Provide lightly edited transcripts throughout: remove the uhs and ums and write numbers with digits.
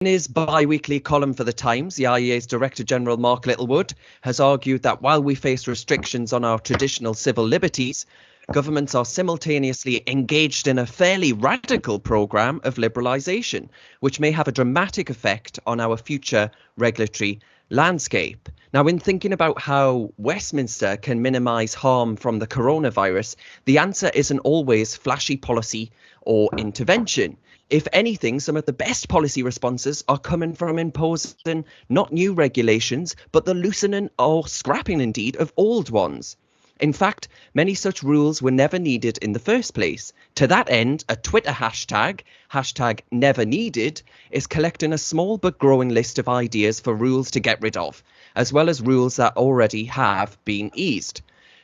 In his bi-weekly column for The Times, the IEA's Director General Mark Littlewood has argued that while we face restrictions on our traditional civil liberties, governments are simultaneously engaged in a fairly radical programme of liberalisation, which may have a dramatic effect on our future regulatory landscape. Now, in thinking about how Westminster can minimise harm from the coronavirus, the answer isn't always flashy policy or intervention. If anything, some of the best policy responses are coming from imposing not new regulations, but the loosening or scrapping indeed of old ones. In fact, many such rules were never needed in the first place. To that end, a Twitter hashtag #NeverNeeded, is collecting a small but growing list of ideas for rules to get rid of, as well as rules that already have been eased.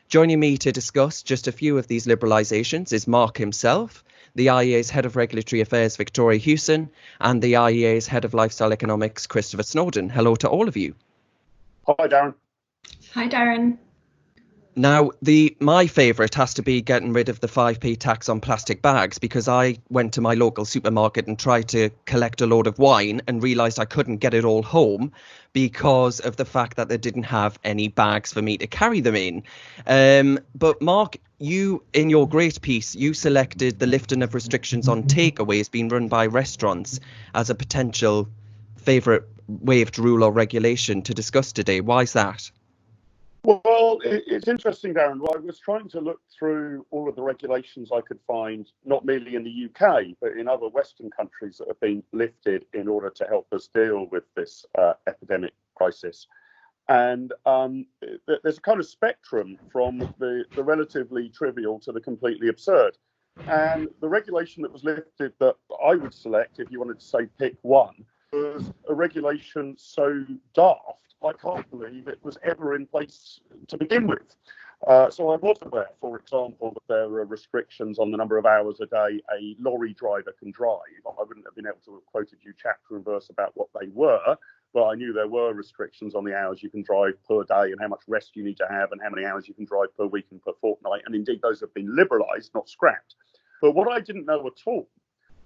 Joining me to discuss just a few of these liberalisations is Mark himself, the IEA's Head of Regulatory Affairs, Victoria Hewson, and the IEA's Head of Lifestyle Economics, Christopher Snowden. Hello to all of you. Hi, Darren. Hi, Darren. Now, my favourite has to be getting rid of the 5p tax on plastic bags, because I went to my local supermarket and tried to collect a load of wine and realised I couldn't get it all home because of the fact that they didn't have any bags for me to carry them in. But Mark, you, in your great piece, you selected the lifting of restrictions on takeaways being run by restaurants as a potential favourite waived rule or regulation to discuss today. Why is that? Well, it's interesting, Darren. I was trying to look through all of the regulations I could find, not merely in the UK, but in other Western countries that have been lifted in order to help us deal with this epidemic crisis. And there's a kind of spectrum from the relatively trivial to the completely absurd. And the regulation that was lifted that I would select, if you wanted to say pick one, was a regulation so daft, I can't believe it was ever in place to begin with. So I was aware, for example, that there are restrictions on the number of hours a day a lorry driver can drive. I wouldn't have been able to have quoted you chapter and verse about what they were, but I knew there were restrictions on the hours you can drive per day and how much rest you need to have and how many hours you can drive per week and per fortnight. And indeed, those have been liberalised, not scrapped. But what I didn't know at all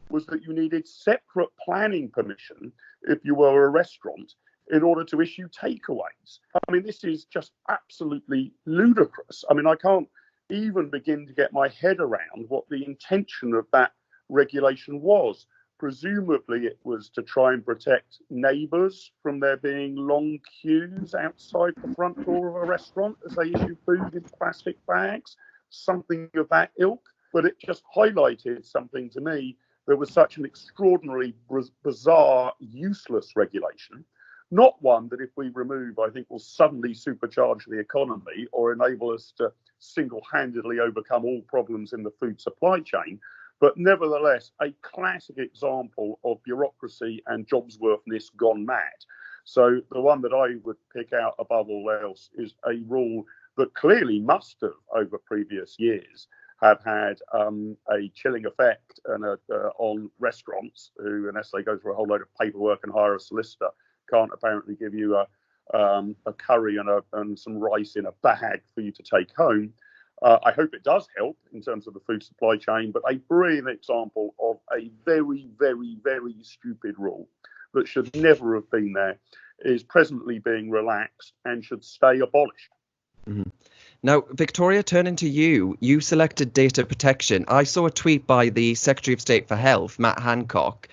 was that you needed separate planning permission if you were a restaurant in order to issue takeaways. I mean, this is just absolutely ludicrous. I mean, I can't even begin to get my head around what the intention of that regulation was. Presumably, it was to try and protect neighbours from there being long queues outside the front door of a restaurant as they issue food in plastic bags, something of that ilk. But it just highlighted something to me that was such an extraordinarily bizarre, useless regulation. Not one that if we remove, I think will suddenly supercharge the economy or enable us to single-handedly overcome all problems in the food supply chain, but nevertheless, a classic example of bureaucracy and jobsworthiness gone mad. So the one that I would pick out above all else is a rule that clearly must have, over previous years, have had a chilling effect on restaurants who, unless they go through a whole load of paperwork and hire a solicitor, can't apparently give you a curry and some rice in a bag for you to take home. I hope it does help in terms of the food supply chain, but a brilliant example of a very, very, very stupid rule that should never have been there is presently being relaxed and should stay abolished. Mm-hmm. Now, Victoria, turning to you, you selected data protection. I saw a tweet by the Secretary of State for Health, Matt Hancock,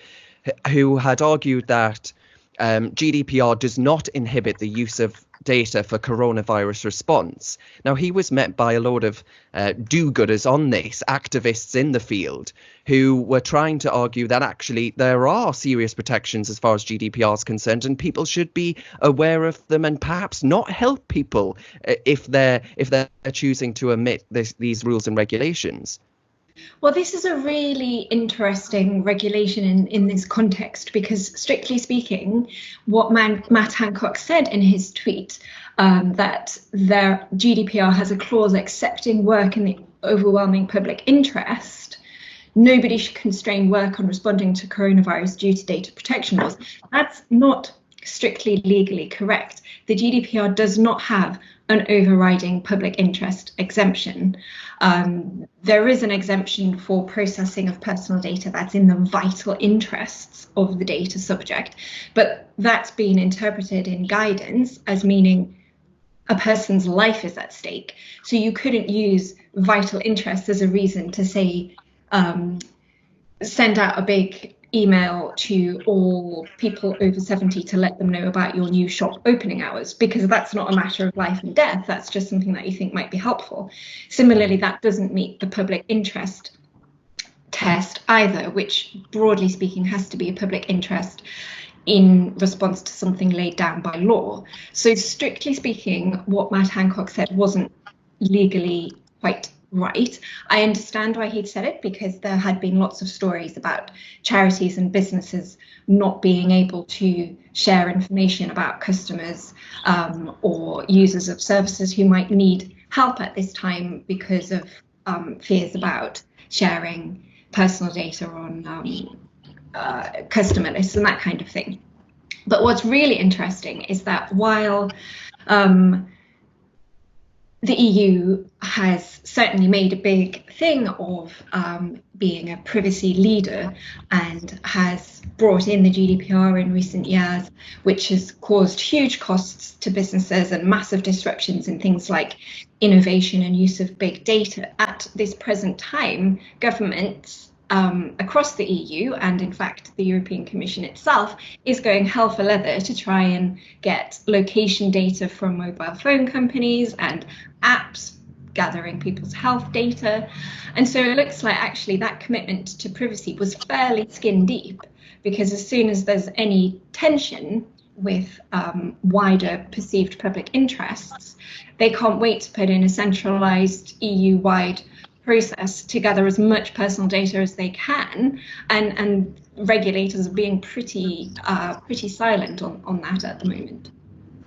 who had argued that GDPR does not inhibit the use of data for coronavirus response. Now, he was met by a load of do-gooders on this, activists in the field, who were trying to argue that actually there are serious protections as far as GDPR is concerned, and people should be aware of them and perhaps not help people if they're choosing to omit these rules and regulations. Well, this is a really interesting regulation in this context, because strictly speaking, what Matt Hancock said in his tweet, that their GDPR has a clause accepting work in the overwhelming public interest, nobody should constrain work on responding to coronavirus due to data protection laws. That's not strictly legally correct. The GDPR does not have an overriding public interest exemption. There is an exemption for processing of personal data that's in the vital interests of the data subject, but that's been interpreted in guidance as meaning a person's life is at stake. So you couldn't use vital interest as a reason to say, send out a big email to all people over 70 to let them know about your new shop opening hours, because that's not a matter of life and death. That's just something that you think might be helpful. Similarly, that doesn't meet the public interest test either, which broadly speaking has to be a public interest in response to something laid down by law. So strictly speaking, what Matt Hancock said wasn't legally quite right. I understand why he'd said it, because there had been lots of stories about charities and businesses not being able to share information about customers or users of services who might need help at this time because of fears about sharing personal data on customer lists and that kind of thing. But what's really interesting is that while the EU has certainly made a big thing of being a privacy leader and has brought in the GDPR in recent years, which has caused huge costs to businesses and massive disruptions in things like innovation and use of big data. At this present time, governments across the EU, and in fact the European Commission itself, is going hell for leather to try and get location data from mobile phone companies and apps gathering people's health data. And so it looks like actually that commitment to privacy was fairly skin deep, because as soon as there's any tension with wider perceived public interests, they can't wait to put in a centralized EU-wide process to gather as much personal data as they can, and regulators are being pretty silent on that at the moment.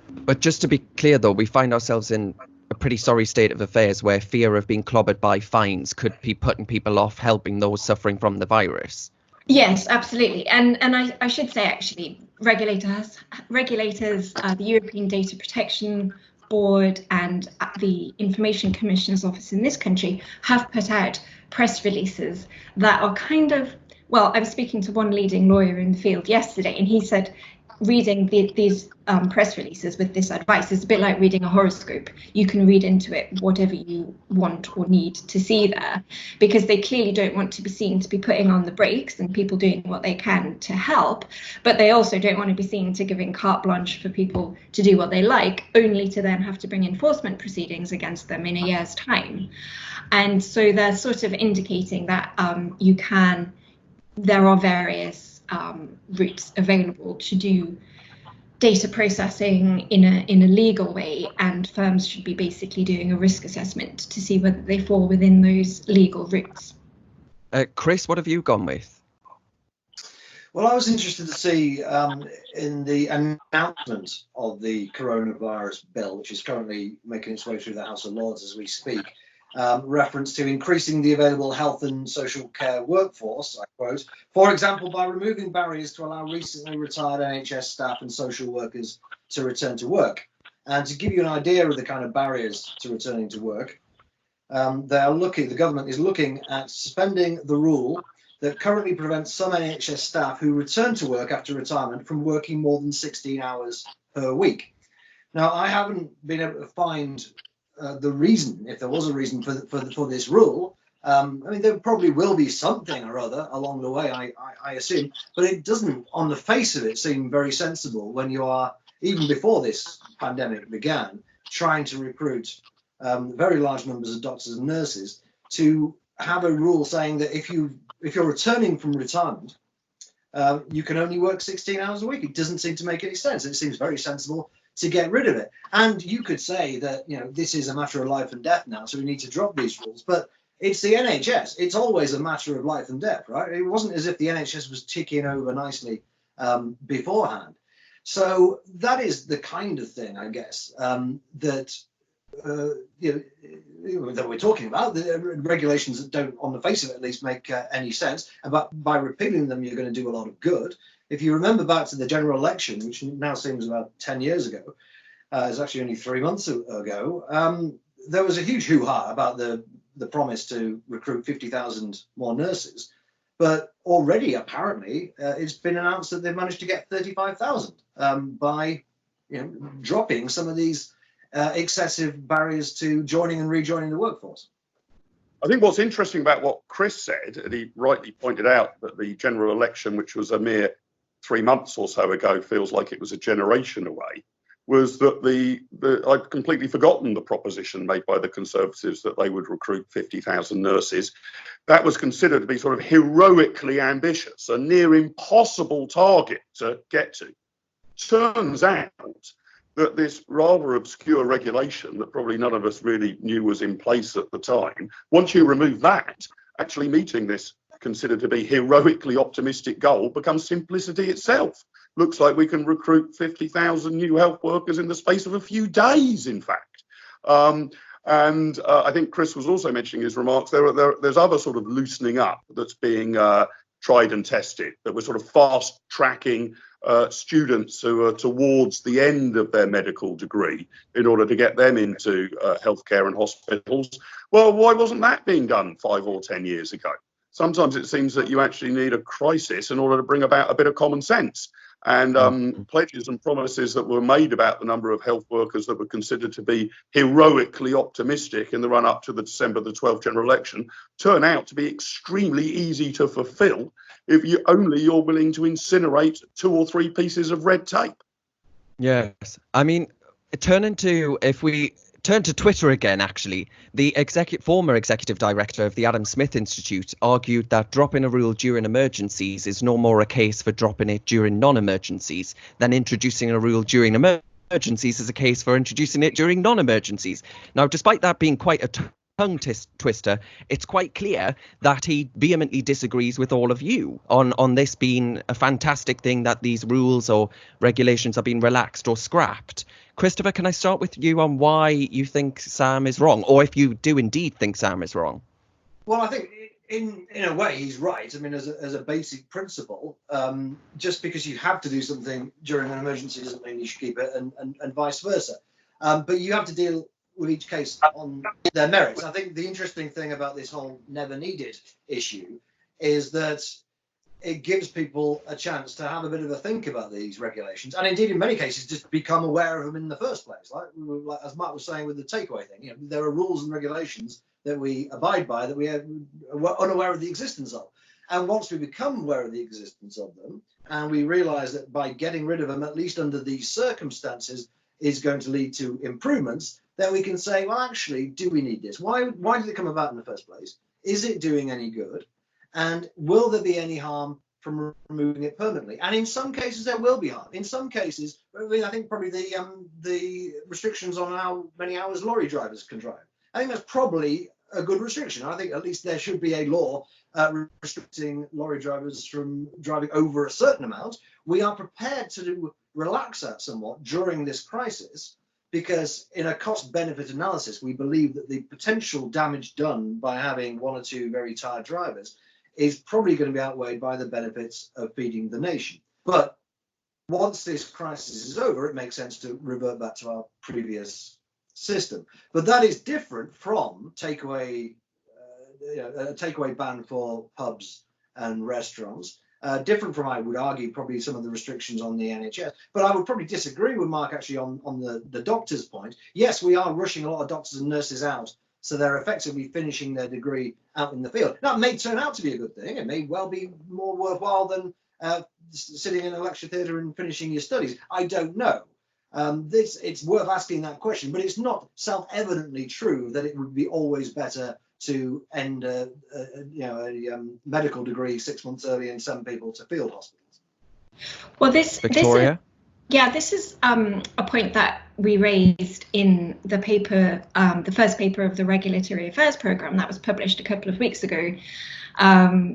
But just to be clear though, we find ourselves in a pretty sorry state of affairs where fear of being clobbered by fines could be putting people off helping those suffering from the virus. Yes, absolutely. And I should say actually, regulators, the European Data Protection Board and the Information Commissioner's Office in this country have put out press releases that are kind of, well, I was speaking to one leading lawyer in the field yesterday, and he said reading these press releases with this advice is a bit like reading a horoscope. You can read into it whatever you want or need to see there, because they clearly don't want to be seen to be putting on the brakes and people doing what they can to help, but they also don't want to be seen to giving carte blanche for people to do what they like, only to then have to bring enforcement proceedings against them in a year's time. And so they're sort of indicating that there are various routes available to do data processing in a legal way, and firms should be basically doing a risk assessment to see whether they fall within those legal routes. Chris, what have you gone with? Well, I was interested to see in the announcement of the coronavirus bill, which is currently making its way through the House of Lords as we speak, reference to increasing the available health and social care workforce, I quote, for example, by removing barriers to allow recently retired NHS staff and social workers to return to work. And to give you an idea of the kind of barriers to returning to work, the government is looking at suspending the rule that currently prevents some NHS staff who return to work after retirement from working more than 16 hours per week. Now, I haven't been able to find the reason, if there was a reason for this rule. I mean, there probably will be something or other along the way, I assume, but it doesn't, on the face of it, seem very sensible when you are, even before this pandemic began, trying to recruit very large numbers of doctors and nurses, to have a rule saying that if you're returning from retirement, you can only work 16 hours a week. It doesn't seem to make any sense. It seems very sensible to get rid of it. And you could say that, this is a matter of life and death now, so we need to drop these rules. But it's the NHS. It's always a matter of life and death, right? It wasn't as if the NHS was ticking over nicely beforehand. So that is the kind of thing, I guess, that we're talking about, the regulations that don't, on the face of it at least, make any sense. But by repealing them, you're going to do a lot of good. If you remember back to the general election, which now seems about 10 years ago, it's actually only 3 months ago, there was a huge hoo-ha about the promise to recruit 50,000 more nurses. But already, apparently, it's been announced that they've managed to get 35,000 by dropping some of these excessive barriers to joining and rejoining the workforce. I think what's interesting about what Chris said, and he rightly pointed out that the general election, which was a mere 3 months or so ago, feels like it was a generation away, was that I'd completely forgotten the proposition made by the Conservatives that they would recruit 50,000 nurses. That was considered to be sort of heroically ambitious, a near impossible target to get to. Turns out that this rather obscure regulation that probably none of us really knew was in place at the time, once you remove that, actually meeting this considered to be heroically optimistic goal becomes simplicity itself. Looks like we can recruit 50,000 new health workers in the space of a few days, in fact. I think Chris was also mentioning his remarks. There's other sort of loosening up that's being tried and tested, that we're sort of fast tracking students who are towards the end of their medical degree in order to get them into healthcare and hospitals. Well, why wasn't that being done 5 or 10 years ago? Sometimes it seems that you actually need a crisis in order to bring about a bit of common sense. And pledges and promises that were made about the number of health workers that were considered to be heroically optimistic in the run-up to the December the 12th general election turn out to be extremely easy to fulfil if you're willing to incinerate 2 or 3 pieces of red tape. Yes, I mean, if we turn to Twitter again, actually, the former executive director of the Adam Smith Institute argued that dropping a rule during emergencies is no more a case for dropping it during non-emergencies than introducing a rule during emergencies is a case for introducing it during non-emergencies. Now, despite that being quite a tongue twister, it's quite clear that he vehemently disagrees with all of you on this being a fantastic thing that these rules or regulations are being relaxed or scrapped. Christopher, can I start with you on why you think Sam is wrong, or if you do indeed think Sam is wrong? Well, I think in a way he's right. I mean, as a basic principle, just because you have to do something during an emergency doesn't mean you should keep it, and vice versa. But you have to deal with each case on their merits. I think the interesting thing about this whole never needed issue is that it gives people a chance to have a bit of a think about these regulations, and indeed in many cases just become aware of them in the first place. Like as Mark was saying with the takeaway thing, there are rules and regulations that we abide by that we are unaware of the existence of. And once we become aware of the existence of them, and we realize that by getting rid of them, at least under these circumstances, is going to lead to improvements, then we can say, well, actually, do we need this? Why did it come about in the first place? Is it doing any good? And will there be any harm from removing it permanently? And in some cases, there will be harm. In some cases, I think probably the restrictions on how many hours lorry drivers can drive. I think that's probably a good restriction. I think at least there should be a law restricting lorry drivers from driving over a certain amount. We are prepared to relax that somewhat during this crisis, because in a cost-benefit analysis, we believe that the potential damage done by having 1 or 2 very tired drivers is probably going to be outweighed by the benefits of feeding the nation. But once this crisis is over, it makes sense to revert back to our previous system. But that is different from a takeaway ban for pubs and restaurants. Different from, I would argue, probably some of the restrictions on the NHS. But I would probably disagree with Mark actually on the doctor's point. Yes, we are rushing a lot of doctors and nurses out, so they're effectively finishing their degree out in the field. Now, it may turn out to be a good thing. It may well be more worthwhile than sitting in a lecture theatre and finishing your studies. I don't know. It's worth asking that question, but it's not self-evidently true that it would be always better to end a medical degree 6 months early and send people to field hospitals. Well, Victoria? This is a point that we raised in the paper, the first paper of the Regulatory Affairs Programme that was published a couple of weeks ago.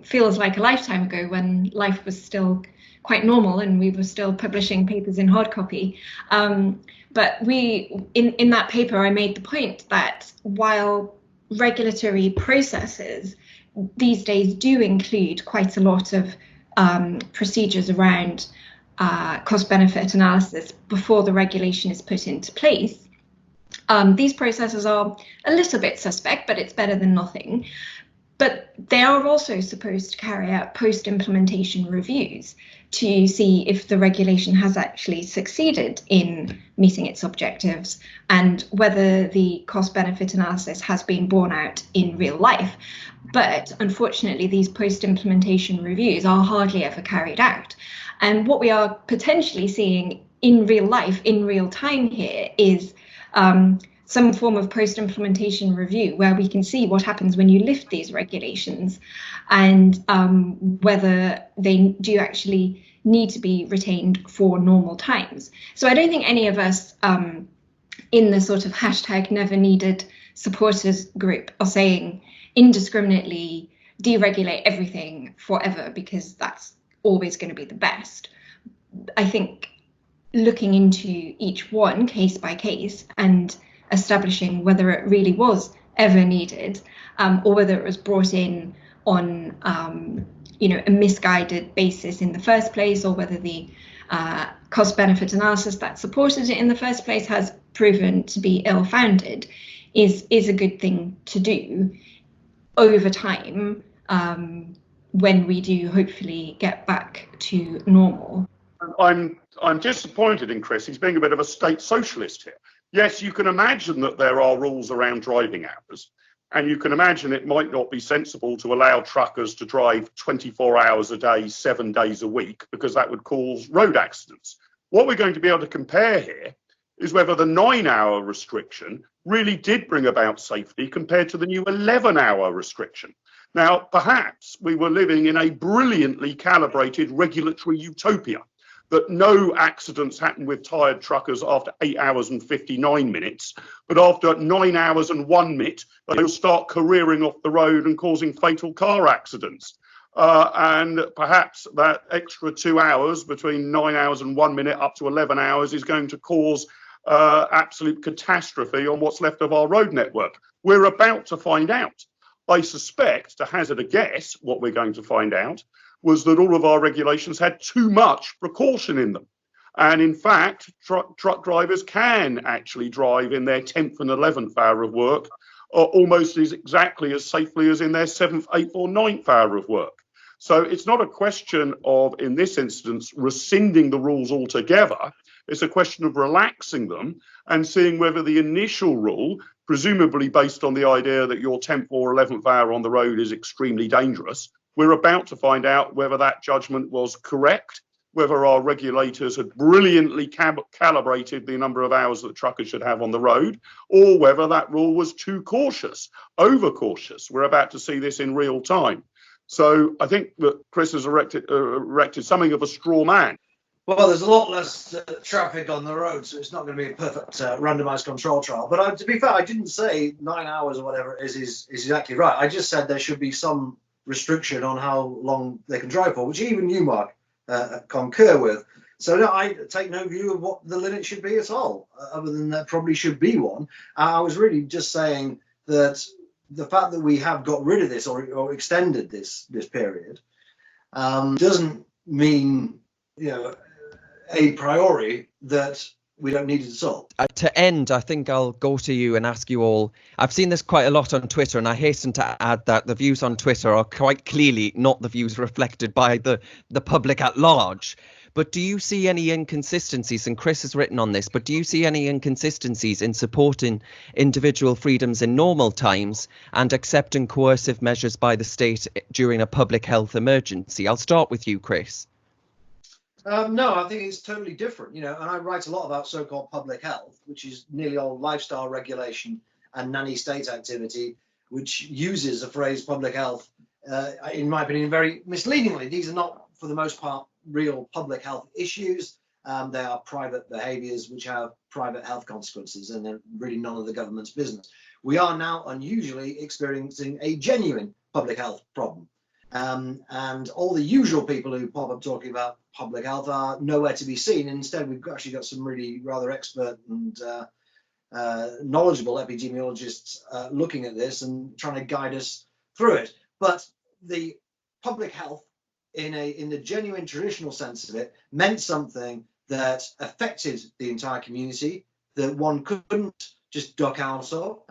Feels like a lifetime ago, when life was still quite normal and we were still publishing papers in hard copy. But in that paper, I made the point that while regulatory processes these days do include quite a lot of procedures around cost-benefit analysis before the regulation is put into place. These processes are a little bit suspect, but it's better than nothing. But they are also supposed to carry out post-implementation reviews to see if the regulation has actually succeeded in meeting its objectives and whether the cost-benefit analysis has been borne out in real life. But unfortunately, these post-implementation reviews are hardly ever carried out. And what we are potentially seeing in real life, in real time here, is some form of post-implementation review where we can see what happens when you lift these regulations and whether they do actually need to be retained for normal times. So I don't think any of us in the sort of hashtag never needed supporters group are saying indiscriminately deregulate everything forever because that's always going to be the best. I think looking into each one case by case and establishing whether it really was ever needed or whether it was brought in on a misguided basis in the first place, or whether the cost-benefit analysis that supported it in the first place has proven to be ill-founded, is a good thing to do over time when we do hopefully get back to normal. I'm disappointed in Chris. He's being a bit of a state socialist here. Yes, you can imagine that there are rules around driving hours, and you can imagine it might not be sensible to allow truckers to drive 24 hours a day, 7 days a week, because that would cause road accidents. What we're going to be able to compare here is whether the 9-hour restriction really did bring about safety compared to the new 11-hour restriction. Now, perhaps we were living in a brilliantly calibrated regulatory utopia, that no accidents happen with tired truckers after 8 hours and 59 minutes, but after 9 hours and 1 minute, they'll start careering off the road and causing fatal car accidents. And perhaps that extra 2 hours between 9 hours and 1 minute up to 11 hours is going to cause absolute catastrophe on what's left of our road network. We're about to find out. I suspect, to hazard a guess, what we're going to find out was that all of our regulations had too much precaution in them. And in fact, truck drivers can actually drive in their 10th and 11th hour of work almost exactly as safely as in their 7th, 8th or 9th hour of work. So it's not a question of, in this instance, rescinding the rules altogether. It's a question of relaxing them and seeing whether the initial rule, presumably based on the idea that your 10th or 11th hour on the road is extremely dangerous, we're about to find out whether that judgment was correct, whether our regulators had brilliantly calibrated the number of hours that truckers should have on the road, or whether that rule was too cautious, overcautious. We're about to see this in real time. So I think that Chris has erected something of a straw man. Well, there's a lot less traffic on the road, so it's not going to be a perfect randomized control trial. But to be fair, I didn't say 9 hours or whatever is exactly right. I just said there should be some restriction on how long they can drive for, which even you, Mark, concur with. So no, I take no view of what the limit should be at all, other than there probably should be one. I was really just saying that the fact that we have got rid of this or extended this period doesn't mean, a priori that we don't need it at all. To end, I think I'll go to you and ask you all. I've seen this quite a lot on Twitter, and I hasten to add that the views on Twitter are quite clearly not the views reflected by the public at large. But do you see any inconsistencies, and Chris has written on this, but do you see any inconsistencies in supporting individual freedoms in normal times and accepting coercive measures by the state during a public health emergency? I'll start with you, Chris. No, I think it's totally different, and I write a lot about so-called public health, which is nearly all lifestyle regulation and nanny state activity, which uses the phrase public health, in my opinion, very misleadingly. These are not, for the most part, real public health issues. They are private behaviours which have private health consequences, and they're really none of the government's business. We are now unusually experiencing a genuine public health problem. And all the usual people who pop up talking about public health are nowhere to be seen. Instead, we've actually got some really rather expert and knowledgeable epidemiologists looking at this and trying to guide us through it. But the public health in the genuine traditional sense of it, meant something that affected the entire community, that one couldn't just duck out of.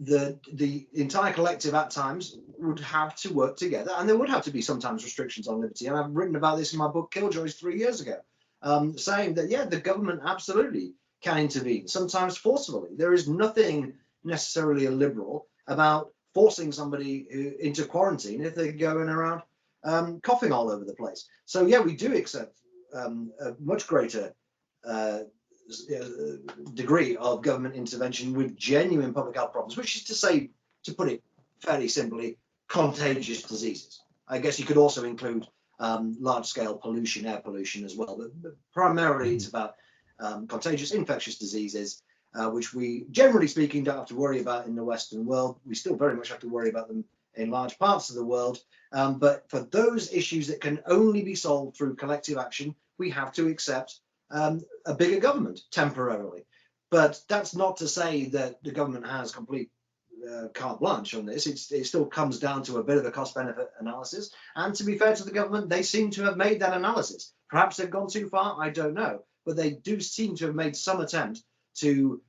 The entire collective at times would have to work together, and there would have to be sometimes restrictions on liberty. And I've written about this in my book Killjoys 3 years ago, saying that, yeah, the government absolutely can intervene, sometimes forcefully. There is nothing necessarily illiberal about forcing somebody into quarantine if they're going around coughing all over the place. So yeah, we do accept a much greater degree of government intervention with genuine public health problems, which is to say, to put it fairly simply, contagious diseases. I guess you could also include large-scale pollution, air pollution as well, but primarily it's about contagious infectious diseases, which we, generally speaking, don't have to worry about in the Western world. We still very much have to worry about them in large parts of the world. But for those issues that can only be solved through collective action, we have to accept a bigger government temporarily. But that's not to say that the government has complete carte blanche on this. It still comes down to a bit of a cost-benefit analysis. And to be fair to the government, they seem to have made that analysis. Perhaps they've gone too far, I don't know. But they do seem to have made some attempt to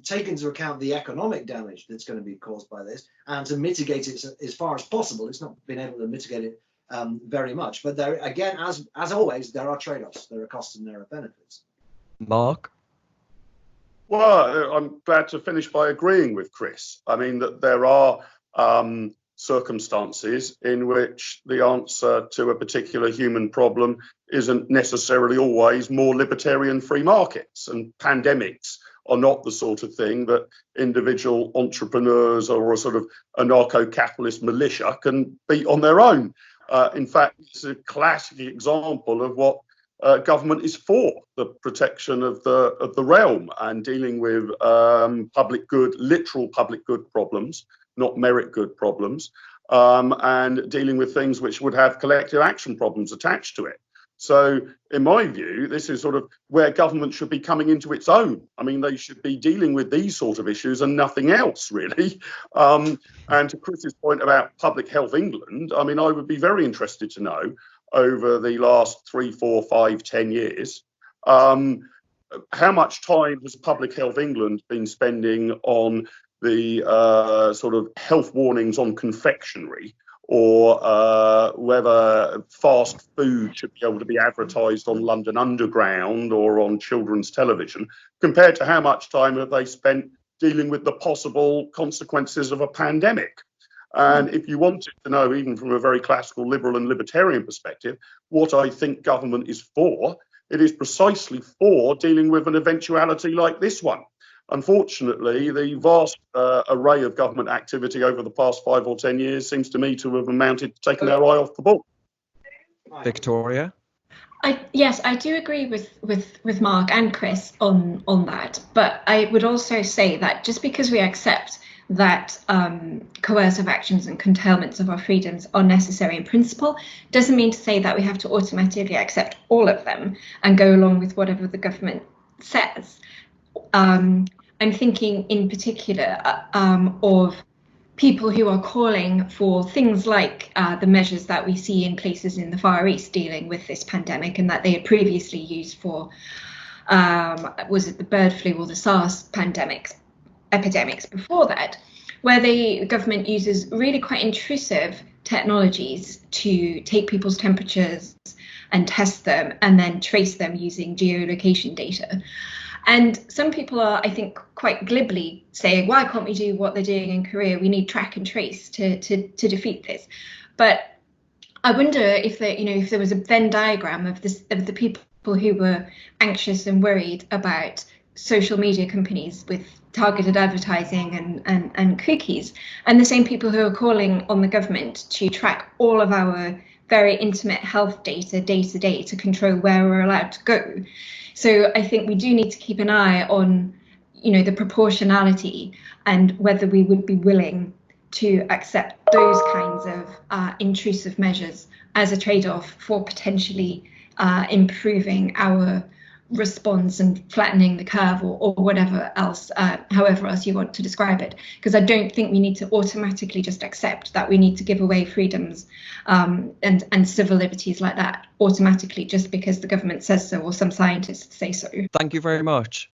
take into account the economic damage that's going to be caused by this and to mitigate it as far as possible. It's not been able to mitigate it very much. But there, again, as always, there are trade-offs. There are costs and there are benefits. Mark? Well, I'm glad to finish by agreeing with Chris. I mean, that there are circumstances in which the answer to a particular human problem isn't necessarily always more libertarian free markets, and pandemics are not the sort of thing that individual entrepreneurs or a sort of anarcho-capitalist militia can beat on their own. In fact, it's a classic example of what government is for: the protection of the realm and dealing with public good, literal public good problems, not merit good problems, and dealing with things which would have collective action problems attached to it. So, in my view, this is sort of where government should be coming into its own. I mean, they should be dealing with these sort of issues and nothing else, really. And to Chris's point about Public Health England, I mean, I would be very interested to know, over the last 3, 4, 5, 10 years, how much time has Public Health England been spending on the sort of health warnings on confectionery, or whether fast food should be able to be advertised on London Underground or on children's television, compared to how much time have they spent dealing with the possible consequences of a pandemic. And if you wanted to know, even from a very classical liberal and libertarian perspective, what I think government is for, it is precisely for dealing with an eventuality like this one. Unfortunately, the vast array of government activity over the past 5 or 10 years seems to me to have amounted to taking their eye off the ball. Victoria? Yes, I do agree with Mark and Chris on that. But I would also say that just because we accept that coercive actions and curtailments of our freedoms are necessary in principle doesn't mean to say that we have to automatically accept all of them and go along with whatever the government says. I'm thinking in particular of people who are calling for things like the measures that we see in places in the Far East dealing with this pandemic, and that they had previously used for, was it the bird flu or the SARS epidemics before that, where the government uses really quite intrusive technologies to take people's temperatures and test them and then trace them using geolocation data. And some people are, I think, quite glibly saying, why can't we do what they're doing in Korea? We need track and trace to defeat this. But I wonder if there was a Venn diagram of the people who were anxious and worried about social media companies with targeted advertising and cookies, and the same people who are calling on the government to track all of our very intimate health data day to day to control where we're allowed to go. So I think we do need to keep an eye on, the proportionality and whether we would be willing to accept those kinds of intrusive measures as a trade-off for potentially improving our response and flattening the curve, or whatever else, however else you want to describe it. Because I don't think we need to automatically just accept that we need to give away freedoms and civil liberties like that automatically just because the government says so or some scientists say so. Thank you very much.